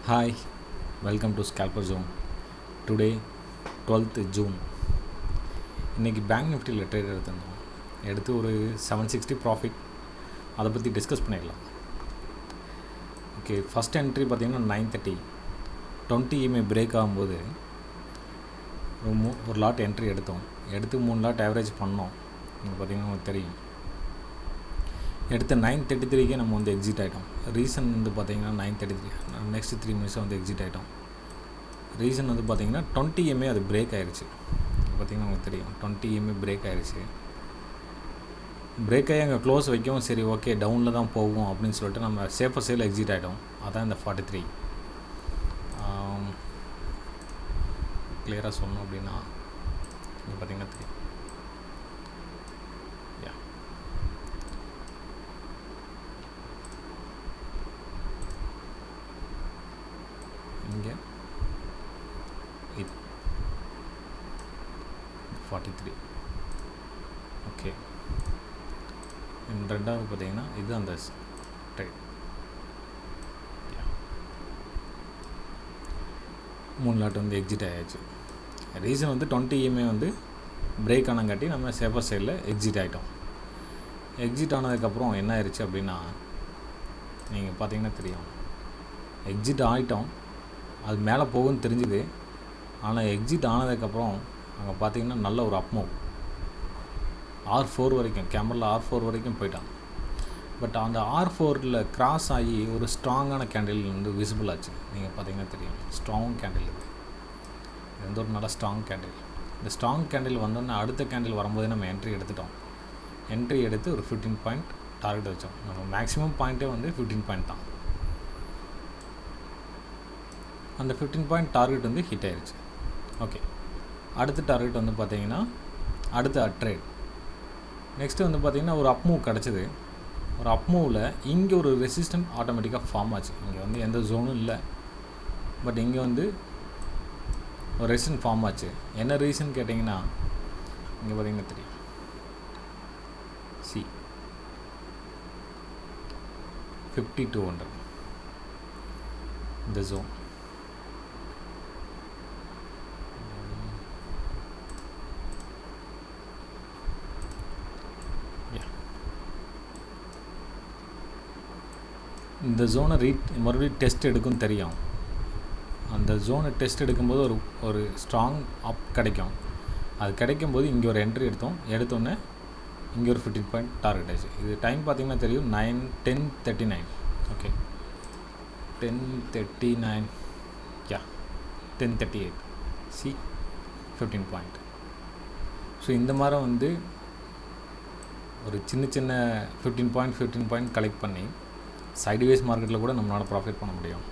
Hi, welcome to Scalper Zone. Today, 12th June. இன்றைக்கி bank நிஃப்டியில் trade எடுத்திருந்தோம். எடுத்து ஒரு 760 ப்ராஃபிட். அதை பற்றி டிஸ்கஸ் பண்ணிடலாம். ஓகே, ஃபஸ்ட் என்ட்ரி பார்த்திங்கன்னா 9:30 20 EMA பிரேக் ஆகும்போது ஒரு லாட் என்ட்ரி எடுத்தோம். எடுத்து 3 லாட் ஆவரேஜ் பண்ணோம். நீங்கள் பார்த்திங்கன்னா உங்களுக்கு தெரியும். எடுத்த 9:33க்கே நம்ம வந்து எக்ஸிட் ஆகிட்டோம். ரீசன் வந்து பார்த்திங்கன்னா 9:33 நெக்ஸ்ட் 3 மினிட்ஸாக வந்து எக்ஸிட் ஆகிட்டோம். ரீசன் வந்து பார்த்திங்கன்னா 20 EMA அது பிரேக் ஆகிடுச்சு. பார்த்திங்கன்னா உங்களுக்கு தெரியும் 20 EMA பிரேக் ஆகிடுச்சு. பிரேக் ஆகி அங்கே க்ளோஸ் வைக்கவும் சரி ஓகே டவுனில் தான் போகும் அப்படின்னு சொல்லிட்டு நம்ம சேஃபர் சைடில் எக்ஸிட் ஆகிட்டோம். அதான் இந்த 43. கிளியராக சொல்லணும் அப்படின்னா இங்கே பார்த்திங்கன்னா தெரியும். இங்கே 43. ஓகே, ரெண்டாவது பார்த்தீங்கன்னா இது அந்த ட்ரேட் 3 லாட் வந்து எக்ஸிட் ஆகிடுச்சு. ரீசன் வந்து 20 EMA வந்து பிரேக் ஆனங்காட்டி நம்ம சேஃபர் சைடில் எக்ஸிட் ஆகிட்டோம். எக்ஸிட் ஆனதுக்கப்புறம் என்ன ஆயிடுச்சு அப்படின்னா நீங்கள் பார்த்தீங்கன்னா தெரியும். எக்ஸிட் ஆகிட்டோம், அது மேலே போகும்னு தெரிஞ்சுது. ஆனால் எக்ஸிட் ஆனதுக்கப்புறம் அங்கே பார்த்தீங்கன்னா நல்ல ஒரு அப்மூவ் R4 வரைக்கும், கேமரில் R4 வரைக்கும் போயிட்டான். பட் அந்த R4ல் கிராஸ் ஆகி ஒரு ஸ்ட்ராங்கான கேண்டில் வந்து விசிபிள் ஆச்சு. நீங்கள் பார்த்தீங்கன்னா தெரியும் ஸ்ட்ராங் கேண்டில். இது வந்து ஒரு நல்ல ஸ்ட்ராங் கேண்டில். இந்த ஸ்ட்ராங் கேண்டில் வந்தோடனே அடுத்த கேண்டில் வரும்போதே நம்ம என்ட்ரி எடுத்துட்டோம். என்ட்ரி எடுத்து ஒரு 15 பாயிண்ட் டார்கெட் வச்சோம். நம்ம மேக்ஸிமம் பாயிண்ட்டே வந்து 15 பாயிண்ட் தான். அந்த 15 பாயிண்ட் டார்கெட் வந்து ஹிட் ஆயிடுச்சு. ஓகே, அடுத்த டார்கெட் வந்து பார்த்திங்கன்னா அடுத்த ட்ரேட் நெக்ஸ்ட்டு வந்து பார்த்திங்கன்னா ஒரு அப்மூவ் கிடச்சிது. ஒரு அப்மூவில் இங்கே ஒரு ரெசிஸ்டன்ட் ஆட்டோமேட்டிக்காக ஃபார்ம் ஆச்சு. இங்கே வந்து எந்த ஜோனும் இல்லை, பட் இங்கே வந்து ஒரு ரெசிஸ்டன்ட் ஃபார்ம் ஆச்சு. என்ன ரீசன் கேட்டிங்கன்னா இங்கே பார்த்திங்கன்னா தெரியும் சி 5200 இந்த ஜோன். இந்த ஜோனை மறுபடியும் டெஸ்ட் எடுக்கும் தெரியும். அந்த ஜோனை டெஸ்ட் எடுக்கும்போது ஒரு ஸ்ட்ராங் அப் கிடைக்கும். அது கிடைக்கும்போது இங்கே ஒரு என்ட்ரி எடுத்தோன்னே இங்கே ஒரு 15 பாயிண்ட் டார்கெட் ஆச்சு. இது டைம் பார்த்திங்கன்னா தெரியும் 10:39. Okay, 10:39 10:38 C 15 point. ஸோ இந்த மாதிரி வந்து ஒரு சின்ன 15 பாயிண்ட் கலெக்ட் பண்ணி சைட்வேஸ் மார்க்கெட்டில் கூட நம்மளால் ப்ராஃபிட் பண்ண முடியும்.